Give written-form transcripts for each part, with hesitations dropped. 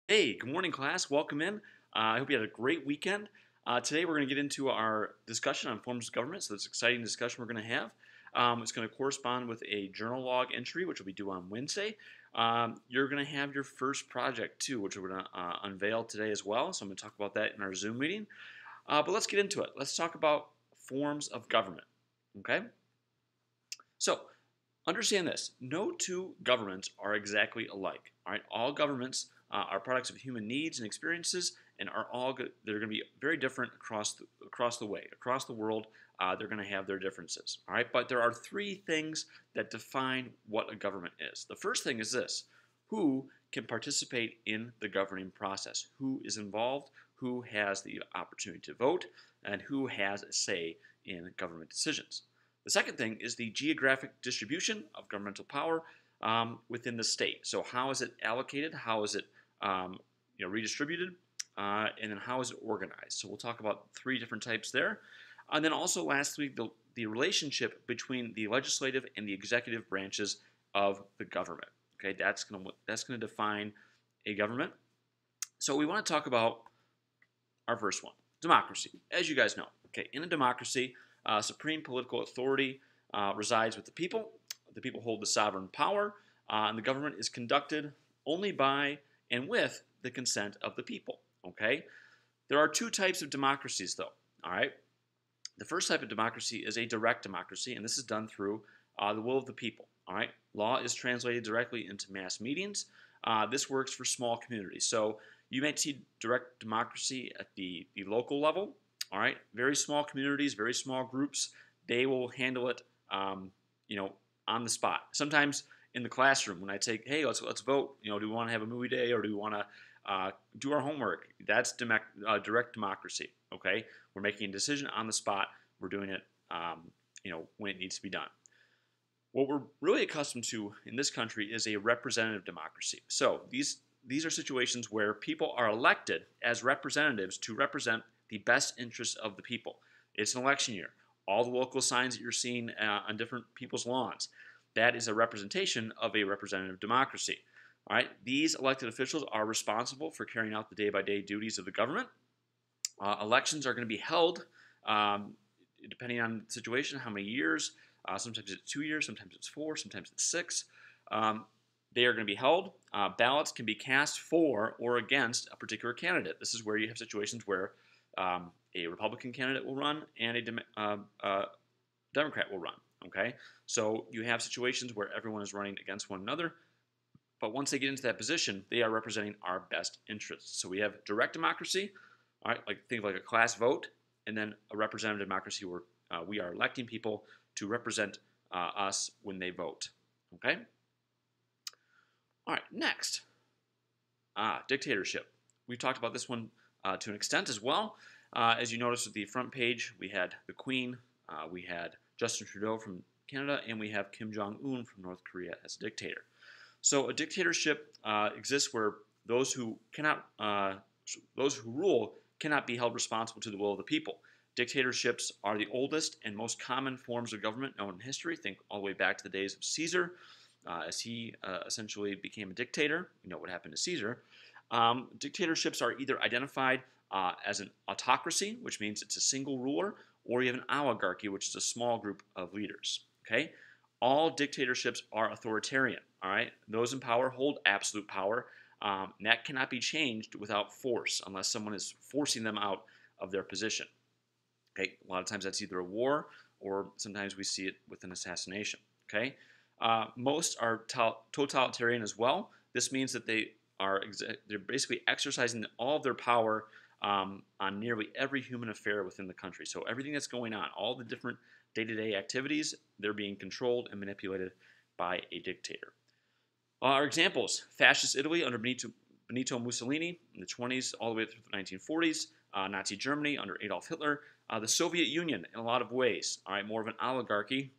Hey, good morning, class. Welcome in. I hope you had a great weekend. Today, we're going to get into our discussion on forms of government. So, this exciting discussion we're going to have. It's going to correspond with a journal log entry, which will be due on Wednesday. You're going to have your first project, too, which we're going to unveil today as well. So, I'm going to talk about that in our Zoom meeting. But let's get into it. Let's talk about forms of government. Okay? So, understand this, no two governments are exactly alike. All right, all governments are products of human needs and experiences, and are all good. They're going to be very different across the way, across the world. They're going to have their differences. All right, but there are three things that define what a government is. The first thing is this: who can participate in the governing process? Who is involved? Who has the opportunity to vote? And who has a say in government decisions? The second thing is the geographic distribution of governmental power within the state. So how is it allocated? How is it redistributed? And then how is it organized? So we'll talk about three different types there. And then also lastly, the relationship between the legislative and the executive branches of the government. Okay, that's gonna define a government. So we want to talk about our first one, democracy. As you guys know, okay, in a democracy, supreme political authority resides with the people. The people hold the sovereign power, and the government is conducted only by and with the consent of the people. Okay, there are two types of democracies, though. All right, the first type of democracy is a direct democracy, and this is done through the will of the people. All right, law is translated directly into mass meetings. This works for small communities. So you might see direct democracy at the local level. All right, very small communities, very small groups. They will handle it, on the spot. Sometimes in the classroom, when I take, hey, let's vote. Do we want to have a movie day or do we want to do our homework? That's direct democracy. Okay, we're making a decision on the spot. We're doing it, when it needs to be done. What we're really accustomed to in this country is a representative democracy. So these are situations where people are elected as representatives to represent the best interests of the people. It's an election year. All the local signs that you're seeing on different people's lawns, that is a representation of a representative democracy. All right, these elected officials are responsible for carrying out the day-by-day duties of the government. Elections are going to be held, depending on the situation, how many years. Sometimes it's 2 years, sometimes it's 4, sometimes it's 6. They are going to be held. Ballots can be cast for or against a particular candidate. This is where you have situations where a Republican candidate will run and a Democrat will run. Okay, so you have situations where everyone is running against one another, but once they get into that position, they are representing our best interests. So we have direct democracy, all right, think of like a class vote, and then a representative democracy where we are electing people to represent us when they vote. Okay. All right. Next, dictatorship. We've talked about this one to an extent as well. As you notice at the front page, we had the Queen, we had Justin Trudeau from Canada, and we have Kim Jong-un from North Korea as a dictator. So a dictatorship exists where those who rule cannot be held responsible to the will of the people. Dictatorships are the oldest and most common forms of government known in history. Think all the way back to the days of Caesar, as he essentially became a dictator. You know what happened to Caesar. Dictatorships are either identified as an autocracy, which means it's a single ruler, or you have an oligarchy, which is a small group of leaders. Okay, all dictatorships are authoritarian. All right, those in power hold absolute power. And that cannot be changed without force, unless someone is forcing them out of their position. Okay, a lot of times that's either a war or sometimes we see it with an assassination. Okay, most are totalitarian as well. This means that they're basically exercising all of their power on nearly every human affair within the country. So everything that's going on, all the different day-to-day activities, they're being controlled and manipulated by a dictator. Our examples: fascist Italy under Benito Mussolini in the 20s all the way through the 1940s, Nazi Germany under Adolf Hitler, the Soviet Union in a lot of ways, all right, more of an oligarchy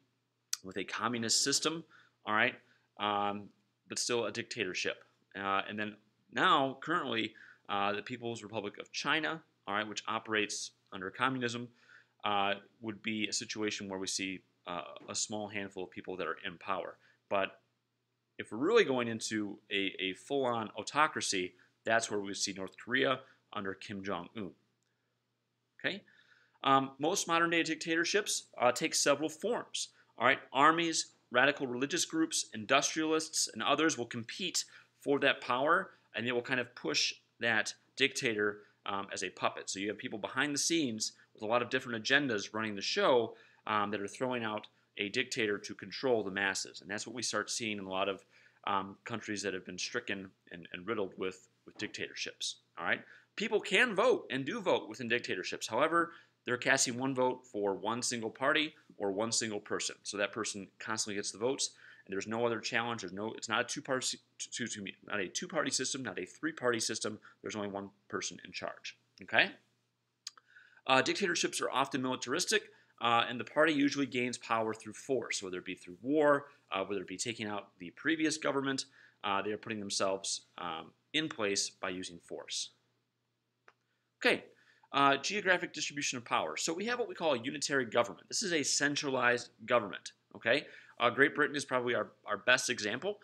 with a communist system, all right, but still a dictatorship. And then now, currently, the People's Republic of China, all right, which operates under communism, would be a situation where we see a small handful of people that are in power. But if we're really going into a full-on autocracy, That's where we see North Korea under Kim Jong-un. Okay. Most modern-day dictatorships take several forms. All right, armies, radical religious groups, industrialists, and others will compete for that power, and they will kind of push that dictator as a puppet. So you have people behind the scenes with a lot of different agendas running the show that are throwing out a dictator to control the masses, and that's what we start seeing in a lot of countries that have been stricken and riddled with dictatorships. All right, people can vote and do vote within dictatorships. However, they're casting one vote for one single party or one single person. So that person constantly gets the votes, and there's no other challenge. It's not a two-party system, not a three-party system. There's only one person in charge. Okay. Dictatorships are often militaristic, and the party usually gains power through force, whether it be through war, whether it be taking out the previous government. They are putting themselves in place by using force. Okay. Geographic distribution of power. So we have what we call a unitary government. This is a centralized government. Okay, Great Britain is probably our best example.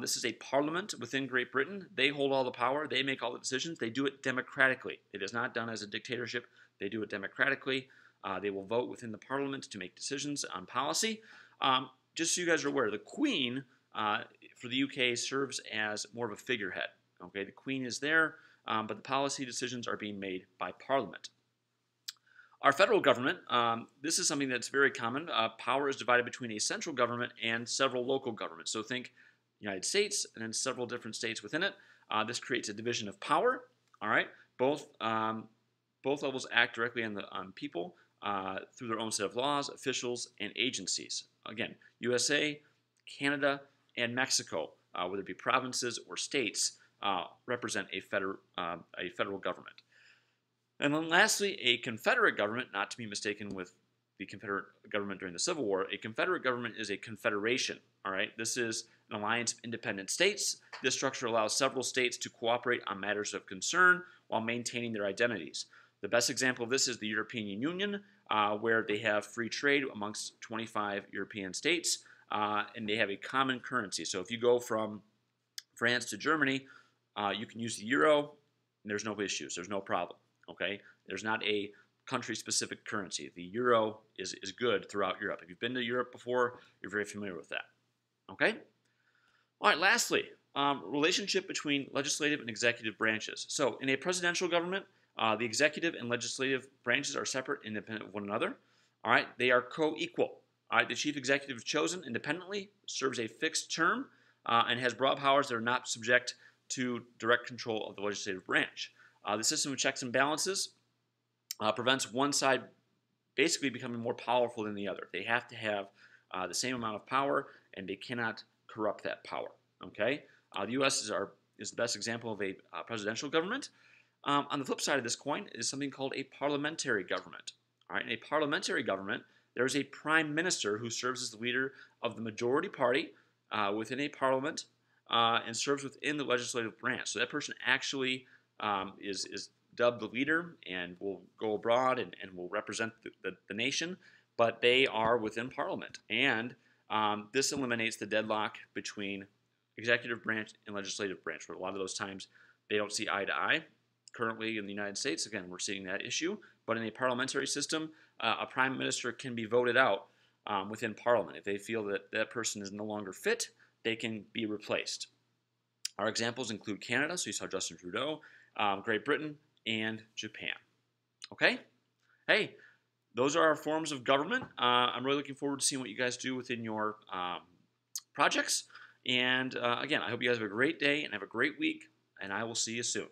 This is a parliament within Great Britain. They hold all the power. They make all the decisions. They do it democratically. It is not done as a dictatorship. They do it democratically. They will vote within the parliament to make decisions on policy. Just so you guys are aware, the Queen for the UK serves as more of a figurehead. Okay, the Queen is there. But the policy decisions are being made by Parliament. Our federal government, this is something that's very common. Power is divided between a central government and several local governments. So think United States and then several different states within it. This creates a division of power. All right, both levels act directly on people through their own set of laws, officials, and agencies. Again, USA, Canada, and Mexico, whether it be provinces or states, represent a federal government. And then lastly, a confederate government, not to be mistaken with the Confederate government during the Civil War. A confederate government is a confederation. All right, this is an alliance of independent states. This structure allows several states to cooperate on matters of concern while maintaining their identities. The best example of this is the European Union, where they have free trade amongst 25 European states, and they have a common currency. So if you go from France to Germany, you can use the euro, and there's no issues. There's no problem. Okay, there's not a country-specific currency. The euro is good throughout Europe. If you've been to Europe before, you're very familiar with that. Okay. All right. Lastly, relationship between legislative and executive branches. So in a presidential government, the executive and legislative branches are separate, independent of one another. All right, they are co-equal. All right, the chief executive is chosen independently, serves a fixed term, and has broad powers that are not subject to direct control of the legislative branch. The system of checks and balances prevents one side basically becoming more powerful than the other. They have to have the same amount of power, and they cannot corrupt that power. Okay, the U.S. is the best example of a presidential government. On the flip side of this coin is something called a parliamentary government. All right, in a parliamentary government, there is a prime minister who serves as the leader of the majority party within a parliament and serves within the legislative branch. So that person actually is dubbed the leader and will go abroad and will represent the nation, but they are within Parliament. And this eliminates the deadlock between executive branch and legislative branch, where a lot of those times they don't see eye to eye. Currently in the United States, again, we're seeing that issue, but in a parliamentary system, a prime minister can be voted out within Parliament. If they feel that that person is no longer fit, they can be replaced. Our examples include Canada, so you saw Justin Trudeau, Great Britain, and Japan. Okay? Hey, those are our forms of government. I'm really looking forward to seeing what you guys do within your projects. And again, I hope you guys have a great day and have a great week, and I will see you soon.